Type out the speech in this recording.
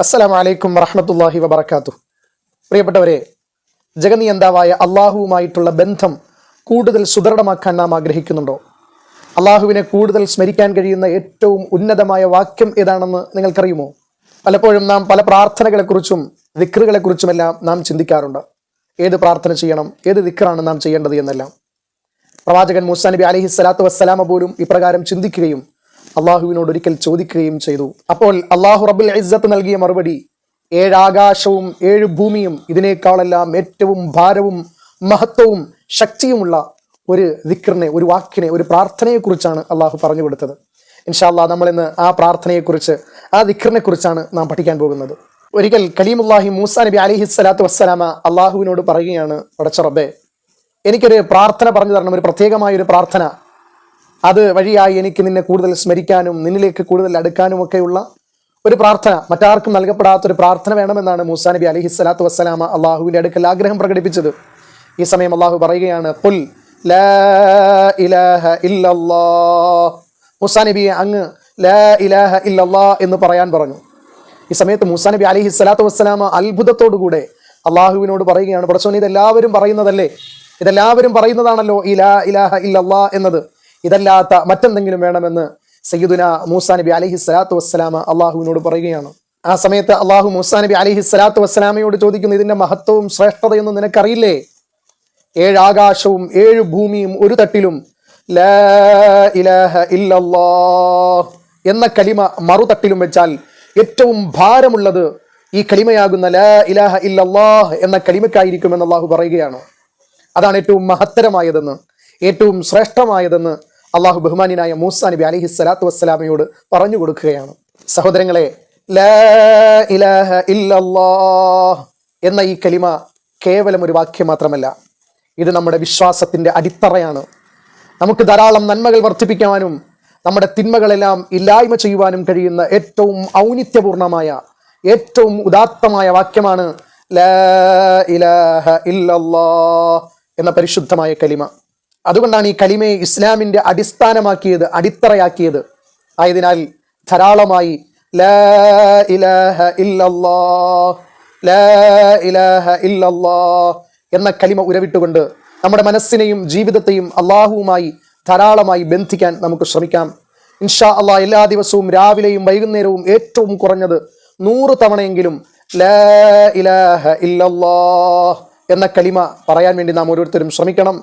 അസ്സലാമു അലൈക്കും വറഹ്മത്തുള്ളാഹി വബറകാതുഹു. പ്രിയപ്പെട്ടവരെ, ജഗനിയന്താവായ അള്ളാഹുവുമായിട്ടുള്ള ബന്ധം കൂടുതൽ സുദൃഢമാക്കാൻ നാം ആഗ്രഹിക്കുന്നുണ്ടോ? അള്ളാഹുവിനെ കൂടുതൽ സ്മരിക്കാൻ കഴിയുന്ന ഏറ്റവും ഉന്നതമായ വാക്യം ഏതാണെന്ന് നിങ്ങൾക്കറിയുമോ? പലപ്പോഴും നാം പല പ്രാർത്ഥനകളെക്കുറിച്ചും ദിക്റുകളെക്കുറിച്ചുമെല്ലാം നാം ചിന്തിക്കാറുണ്ട്. ഏത് പ്രാർത്ഥന ചെയ്യണം, ഏത് ദിക്റാണ് നാം ചെയ്യേണ്ടത് എന്നെല്ലാം. പ്രവാചകൻ മൂസാ നബി അലൈഹി സ്വലാത്തു വസ്സലാമ പോലും ഇപ്രകാരം ചിന്തിക്കുകയും അള്ളാഹുവിനോട് ഒരിക്കൽ ചോദിക്കുകയും ചെയ്തു. അപ്പോൾ അള്ളാഹു റബ്ബുൽ ഇസ്സത്ത് നൽകിയ മറുപടി, 7 ആകാശവും 7 ഭൂമിയും ഇതിനേക്കാളെല്ലാം ഏറ്റവും ഭാരവും മഹത്വവും ശക്തിയുമുള്ള ഒരു ദിക്റിനെ, ഒരു വാക്കിനെ, ഒരു പ്രാർത്ഥനയെക്കുറിച്ചാണ് അള്ളാഹു പറഞ്ഞു കൊടുത്തത്. ഇൻഷാ അല്ലാഹ് നമ്മൾ ഇന്ന് ആ പ്രാർത്ഥനയെക്കുറിച്ച്, ആ ദിക്റിനെ കുറിച്ചാണ് നാം പഠിക്കാൻ പോകുന്നത്. ഒരിക്കൽ കലീമുല്ലാഹി മൂസാ നബി അലൈഹി സ്വലാത്തു വസ്സലാമ അള്ളാഹുവിനോട് പറയുകയാണ്, പടച്ച റബ്ബേ, എനിക്കൊരു പ്രാർത്ഥന പറഞ്ഞു തരണം, ഒരു പ്രത്യേകമായൊരു പ്രാർത്ഥന. അത് വഴിയായി എനിക്ക് നിന്നെ കൂടുതൽ സ്മരിക്കാനും നിന്നിലേക്ക് കൂടുതൽ അടുക്കാനും ഒക്കെയുള്ള ഒരു പ്രാർത്ഥന, മറ്റാർക്കും നൽകപ്പെടാത്തൊരു പ്രാർത്ഥന വേണമെന്നാണ് മൂസാ നബി അലൈഹി സ്വലാത്തു വസ്സലാമ അള്ളാഹുവിൻ്റെ അടുക്കൽ ആഗ്രഹം പ്രകടിപ്പിച്ചത്. ഈ സമയം അള്ളാഹു പറയുകയാണ്, ഖുൽ ലാ ഇലാഹ ഇല്ലല്ലാഹ്. മൂസാ നബിയെ അങ്ങ് ലാ ഇലാഹ ഇല്ലല്ലാഹ് എന്ന് പറയാൻ പറഞ്ഞു. ഈ സമയത്ത് മൂസാ നബി അലൈഹി സ്വലാത്തു വസ്സലാമ അത്ഭുതത്തോടുകൂടെ അള്ളാഹുവിനോട് പറയുകയാണ്, പടച്ചോനെ, ഇതെല്ലാവരും പറയുന്നതല്ലേ, ഇതെല്ലാവരും പറയുന്നതാണല്ലോ ഈ ലാ ഇലാഹ ഇല്ലല്ലാഹ് എന്നത്. ഇതല്ലാത്ത മറ്റെന്തെങ്കിലും വേണമെന്ന് സയ്യിദുന മൂസാ നബി അലൈഹി സ്വലാത്തു വസ്സലാമ അള്ളാഹുവിനോട് പറയുകയാണ്. ആ സമയത്ത് അള്ളാഹു മൂസാ നബി അലൈഹി സ്വലാത്തു വസ്സലാമയോട് ചോദിക്കുന്നു, ഇതിന്റെ മഹത്വവും ശ്രേഷ്ഠതയൊന്നും നിനക്കറിയില്ലേ? 7 ആകാശവും 7 ഭൂമിയും ഒരു തട്ടിലും ലാ ഇലാഹ ഇല്ലല്ലാഹ് എന്ന കലിമ മറുതട്ടിലും വെച്ചാൽ ഏറ്റവും ഭാരമുള്ളത് ഈ കലിമയാകുന്ന ലാ ഇലാഹ ഇല്ലല്ലാഹ് എന്ന കലിമക്കായിരിക്കുമെന്ന് അള്ളാഹു പറയുകയാണ്. അതാണ് ഏറ്റവും മഹത്തരമായതെന്ന്, ഏറ്റവും ശ്രേഷ്ഠമായതെന്ന് അള്ളാഹു ബഹുമാനിയായ മൂസാ നബി അലൈഹി സ്വലാത്തു വസ്സലാമയോട് പറഞ്ഞു കൊടുക്കുകയാണ്. സഹോദരങ്ങളെ, ലാ ഇലാഹ ഇല്ലല്ലാഹ് എന്ന ഈ കലിമ കേവലം ഒരു വാക്യം മാത്രമല്ല, ഇത് നമ്മുടെ വിശ്വാസത്തിന്റെ അടിത്തറയാണ്. നമുക്ക് ധാരാളം നന്മകൾ വർദ്ധിപ്പിക്കാനും നമ്മുടെ തിന്മകളെല്ലാം ഇല്ലായ്മ ചെയ്യുവാനും കഴിയുന്ന ഏറ്റവും ഔന്നിത്യപൂർണമായ, ഏറ്റവും ഉദാത്തമായ വാക്യമാണ് ലാ ഇലാഹ ഇല്ലല്ലാഹ് എന്ന പരിശുദ്ധമായ കലിമ. അതുകൊണ്ടാണ് ഈ കലിമയെ ഇസ്ലാമിന്റെ അടിസ്ഥാനമാക്കിയത്, അടിത്തറയാക്കിയത്. ആയതിനാൽ ധാരാളമായി ലാ ഇലാഹ ഇല്ലല്ലാഹ്, ലാ ഇലാഹ ഇല്ലല്ലാഹ് എന്ന കലിമ ഉരവിട്ടുകൊണ്ട് നമ്മുടെ മനസ്സിനെയും ജീവിതത്തെയും അള്ളാഹുവുമായി ധാരാളമായി ബന്ധിക്കാൻ നമുക്ക് ശ്രമിക്കാം. ഇൻഷാ അള്ളാഹ് എല്ലാ ദിവസവും രാവിലെയും വൈകുന്നേരവും ഏറ്റവും കുറഞ്ഞത് 100 തവണയെങ്കിലും ലാ ഇലാഹ ഇല്ലല്ലാഹ് എന്ന കലിമ പറയാൻ വേണ്ടി നാം ഓരോരുത്തരും ശ്രമിക്കണം.